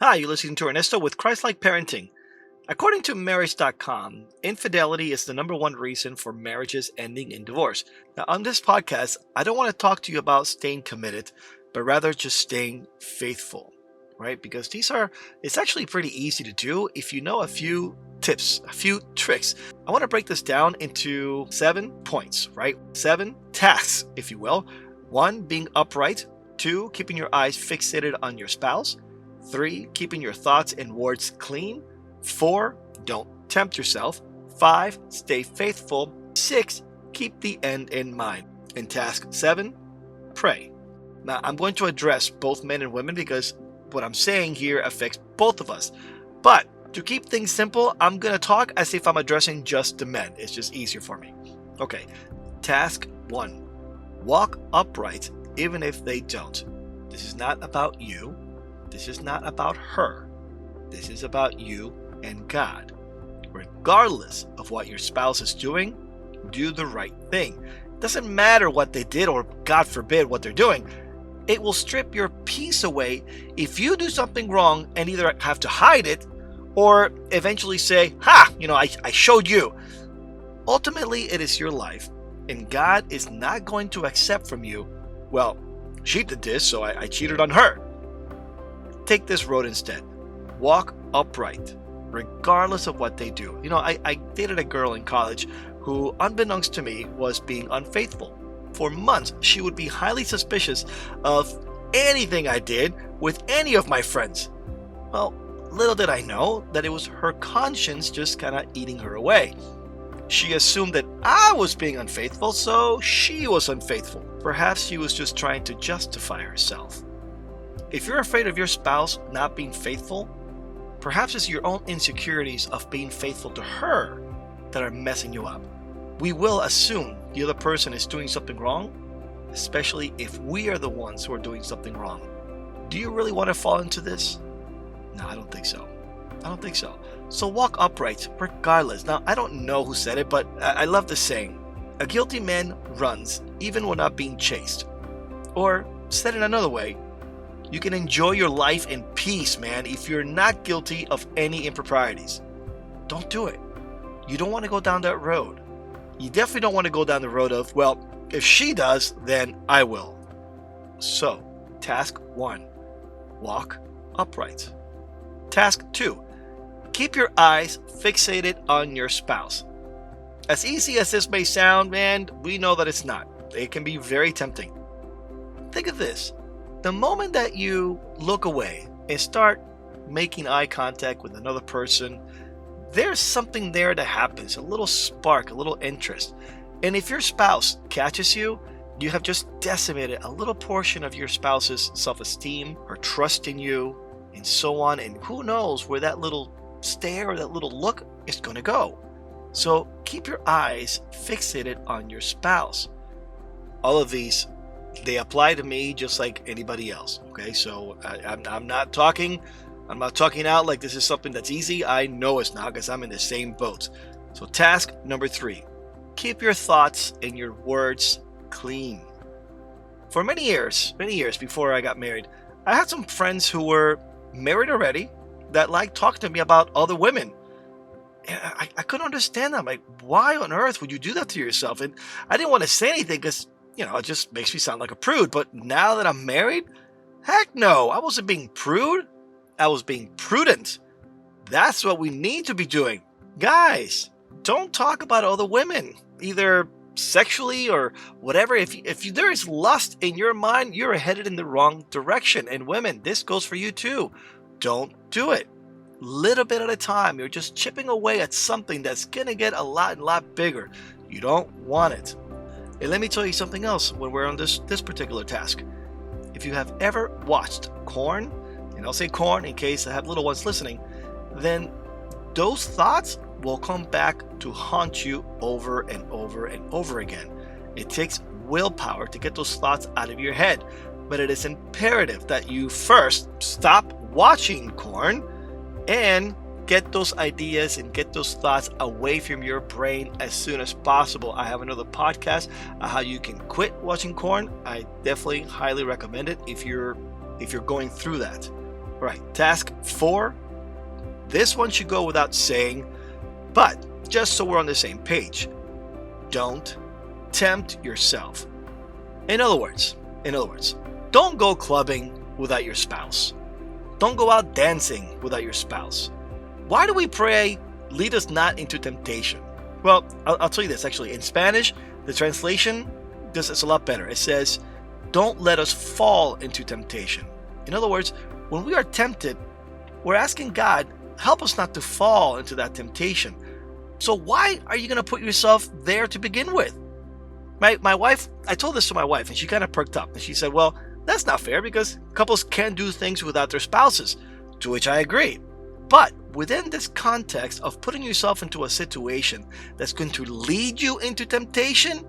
Hi, you're listening to Ernesto with Christ-like Parenting. According to marriage.com, infidelity is the number one reason for marriages ending in divorce. Now, on this podcast, I don't want to talk to you about staying committed, but rather just staying faithful, right? Because it's actually pretty easy to do if you know a few tips, a few tricks. I want to break this down into 7 points, right? 7 tasks, if you will. 1, being upright. 2, keeping your eyes fixated on your spouse. 3, keeping your thoughts and words clean. 4, don't tempt yourself. 5, stay faithful. 6, keep the end in mind. And task 7, pray. Now, I'm going to address both men and women because what I'm saying here affects both of us. But to keep things simple, I'm going to talk as if I'm addressing just the men. It's just easier for me. Okay, task 1, walk upright even if they don't. This is not about you. This is not about her. This is about you and God. Regardless of what your spouse is doing, do the right thing. It doesn't matter what they did or, God forbid, what they're doing. It will strip your peace away if you do something wrong and either have to hide it or eventually say, I showed you. Ultimately, it is your life, and God is not going to accept from you, well, she did this, so I cheated on her. Take this road instead. Walk upright, regardless of what they do. I dated a girl in college who, unbeknownst to me, was being unfaithful. For months, she would be highly suspicious of anything I did with any of my friends. Well, little did I know that it was her conscience just kind of eating her away. She assumed that I was being unfaithful, so she was unfaithful. Perhaps she was just trying to justify herself. If you're afraid of your spouse not being faithful, perhaps it's your own insecurities of being faithful to her that are messing you up. We will assume the other person is doing something wrong, especially if we are the ones who are doing something wrong. Do you really want to fall into this? No, I don't think so. So walk upright, regardless. Now, I don't know who said it, but I love the saying. A guilty man runs, even when not being chased. Or, said in another way, you can enjoy your life in peace, man, if you're not guilty of any improprieties. Don't do it. You don't want to go down that road. You definitely don't want to go down the road of, well, if she does, then I will. So, task 1, walk upright. Task 2, keep your eyes fixated on your spouse. As easy as this may sound, man, we know that it's not. It can be very tempting. Think of this. The moment that you look away and start making eye contact with another person, there's something there that happens, a little spark, a little interest. And if your spouse catches you, you have just decimated a little portion of your spouse's self-esteem, her trust in you, and so on. And who knows where that little stare or that little look is going to go. So keep your eyes fixated on your spouse. All of these, they apply to me just like anybody else. Okay, so I'm not talking out like this is something that's easy. I know it's not, because I'm in the same boat. So task number 3, keep your thoughts and your words clean. For many years before I got married, I had some friends who were married already that liked talking to me about other women. And I couldn't understand them. Like, why on earth would you do that to yourself? And I didn't want to say anything because, it just makes me sound like a prude. But now that I'm married, heck no, I wasn't being prude. I was being prudent. That's what we need to be doing. Guys, don't talk about other women, either sexually or whatever. If there is lust in your mind, you're headed in the wrong direction. And women, this goes for you too. Don't do it. Little bit at a time. You're just chipping away at something that's gonna get a lot bigger. You don't want it. And let me tell you something else when we're on this particular task. If you have ever watched Corn, and I'll say Corn in case I have little ones listening, then those thoughts will come back to haunt you over and over and over again. It takes willpower to get those thoughts out of your head, but it is imperative that you first stop watching Corn and get those ideas and get those thoughts away from your brain as soon as possible. I have another podcast on how you can quit watching Corn. I definitely highly recommend it if you're going through that. All right, task 4. This one should go without saying, but just so we're on the same page, don't tempt yourself. In other words, don't go clubbing without your spouse. Don't go out dancing without your spouse. Why do we pray, lead us not into temptation? Well, I'll tell you this actually. In Spanish, the translation is a lot better. It says, don't let us fall into temptation. In other words, when we are tempted, we're asking God, help us not to fall into that temptation. So why are you going to put yourself there to begin with? My wife, I told this to my wife, and she kind of perked up. And she said, well, that's not fair because couples can't do things without their spouses. To which I agree. But within this context of putting yourself into a situation that's going to lead you into temptation,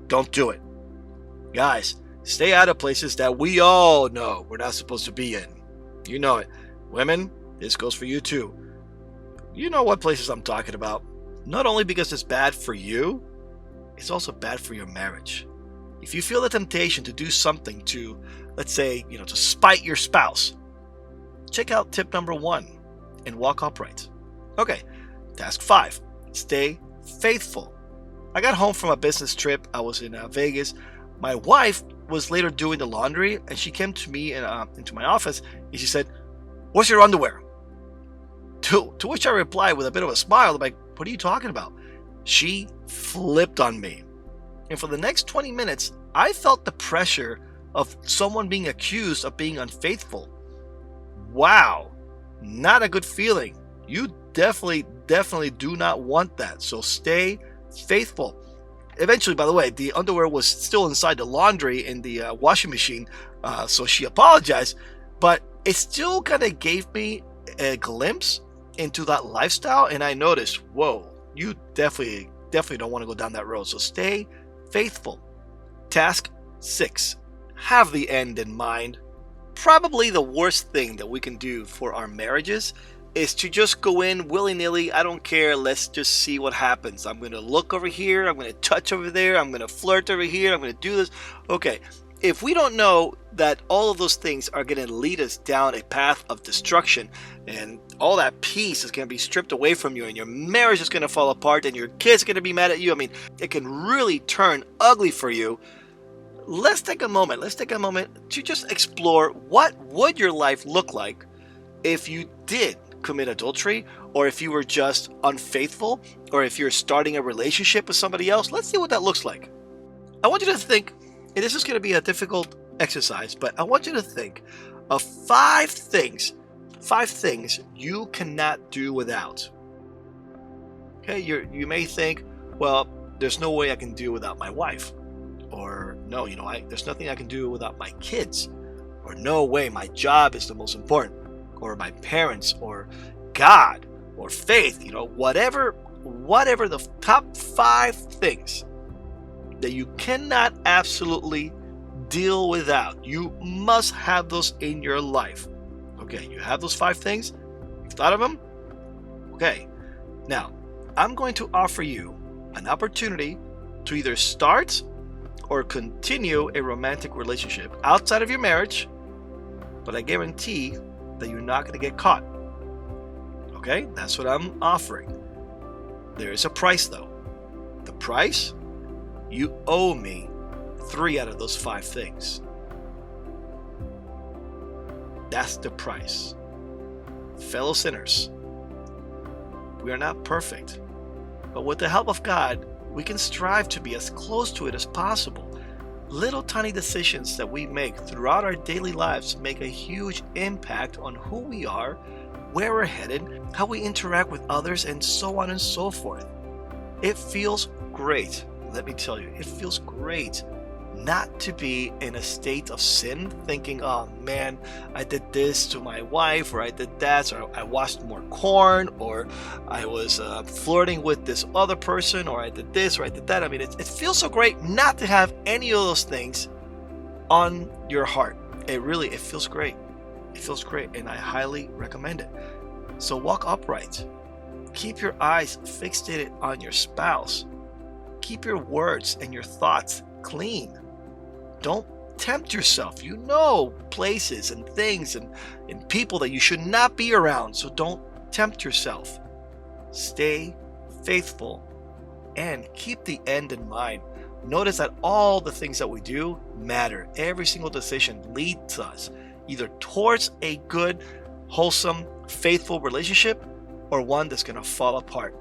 don't do it. Guys, stay out of places that we all know we're not supposed to be in. You know it. Women, this goes for you too. You know what places I'm talking about. Not only because it's bad for you, it's also bad for your marriage. If you feel the temptation to do something to, let's say, to spite your spouse, check out tip number 1 and walk upright. Okay, task 5, stay faithful. I got home from a business trip. I was in Vegas. My wife was later doing the laundry, and she came to me into my office, and she said, "Where's your underwear?" To which I replied with a bit of a smile. I'm like, "What are you talking about?" She flipped on me. And for the next 20 minutes, I felt the pressure of someone being accused of being unfaithful. Wow, not a good feeling. You definitely do not want that. So stay faithful. Eventually, by the way, the underwear was still inside the laundry in the washing machine, so she apologized, but it still kind of gave me a glimpse into that lifestyle, and I noticed, whoa, you definitely don't want to go down that road. So stay faithful. Task 6, have the end in mind. Probably the worst thing that we can do for our marriages is to just go in willy-nilly. I don't care, let's just see what happens. I'm going to look over here, I'm going to touch over there, I'm going to flirt over here, I'm going to do this. Okay, if we don't know that all of those things are going to lead us down a path of destruction, and all that peace is going to be stripped away from you, and your marriage is going to fall apart, and your kids are going to be mad at you, I mean, it can really turn ugly for you. Let's take a moment to just explore what would your life look like if you did commit adultery, or if you were just unfaithful, or if you're starting a relationship with somebody else. Let's see what that looks like. I want you to think, and this is going to be a difficult exercise, but I want you to think of 5 things you cannot do without. Okay, you may think, well, there's no way I can do without my wife, or no, there's nothing I can do without my kids, or no way, my job is the most important, or my parents, or God, or faith, whatever the top 5 things that you cannot absolutely deal without. You must have those in your life. Okay, you have those 5 things? You've thought of them? Okay, now I'm going to offer you an opportunity to either start or continue a romantic relationship outside of your marriage, but I guarantee that you're not going to get caught. Okay, that's what I'm offering. There is a price though. The price? You owe me 3 out of those 5 things. That's the price. Fellow sinners, we are not perfect, but with the help of God, we can strive to be as close to it as possible. Little tiny decisions that we make throughout our daily lives make a huge impact on who we are, where we're headed, how we interact with others, and so on and so forth. It feels great. Let me tell you, it feels great not to be in a state of sin, thinking, oh man, I did this to my wife, or I did that, or I watched more corn, or I was flirting with this other person, or I did this, or I did that. I mean, it feels so great not to have any of those things on your heart. It feels great. It feels great, and I highly recommend it. So walk upright. Keep your eyes fixated on your spouse. Keep your words and your thoughts clean. Don't tempt yourself. You know places and things and people that you should not be around. So don't tempt yourself. Stay faithful and keep the end in mind. Notice that all the things that we do matter. Every single decision leads us either towards a good, wholesome, faithful relationship or one that's going to fall apart.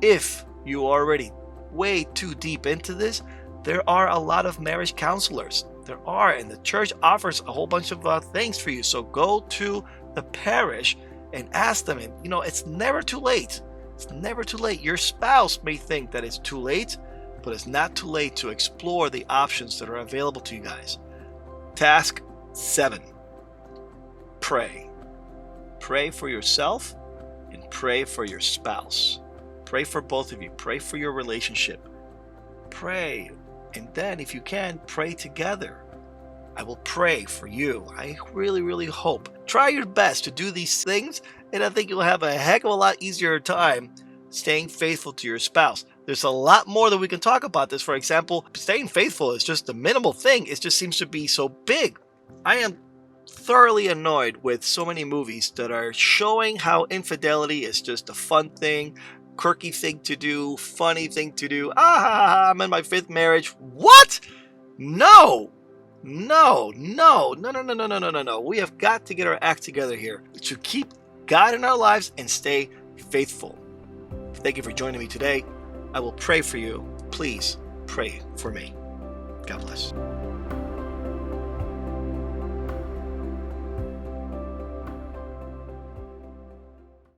If you are already way too deep into this, there are a lot of marriage counselors. There are, and the church offers a whole bunch of things for you. So go to the parish and ask them. And it's never too late. It's never too late. Your spouse may think that it's too late, but it's not too late to explore the options that are available to you guys. Task 7. Pray. Pray for yourself and pray for your spouse. Pray for both of you. Pray for your relationship. Pray. And then, if you can, pray together. I will pray for you. I really, really hope. Try your best to do these things, and I think you'll have a heck of a lot easier time staying faithful to your spouse. There's a lot more that we can talk about this. For example, staying faithful is just the minimal thing. It just seems to be so big. I am thoroughly annoyed with so many movies that are showing how infidelity is just a fun thing, quirky thing to do, funny thing to do. I'm in my 5th marriage. What? No. We have got to get our act together here to keep God in our lives and stay faithful. Thank you for joining me today. I will pray for you. Please pray for me. God bless.